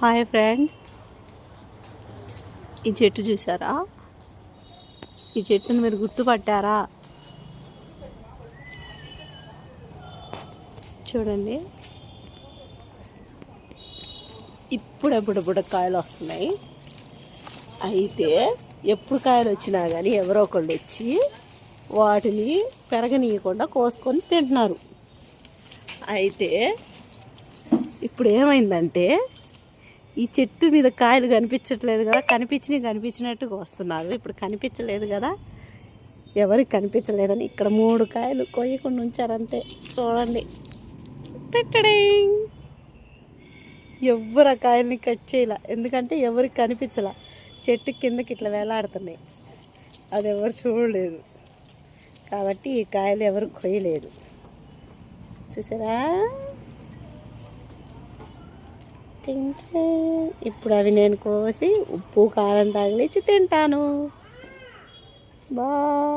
Hi friends, ఈ చెట్టు చూసారా? ఈ చెట్టును మీరు గుర్తుపట్టారా? చూడండి, ఇప్పుడప్పుడు కాయలు వస్తున్నాయి. అయితే ఎప్పుడు కాయలు వచ్చినా కానీ ఎవరో ఒకళ్ళు వచ్చి వాటిని పెరగనీయకుండా కోసుకొని తింటున్నారు. అయితే ఇప్పుడు ఏమైందంటే, ఈ చెట్టు మీద కాయలు కనిపించట్లేదు కదా, కనిపించినట్టుగా వస్తున్నారు. ఇప్పుడు కనిపించలేదు కదా, ఎవరికి కనిపించలేదని ఇక్కడ 3 కాయలు కొయ్యకుండా ఉంచారంతే. చూడండి, ఎవరు ఆ కాయల్ని కట్ చేయాల, ఎందుకంటే ఎవరికి కనిపించలా. చెట్టు కిందకి ఇట్లా వేలాడుతున్నాయి, అది ఎవరు చూడలేదు కాబట్టి ఈ కాయలు ఎవరు కొయ్యలేదు. చూసారా? ఇప్పుడు అవి నేను కోసి ఉప్పు కారం తగిలించి తింటాను. బాయ్.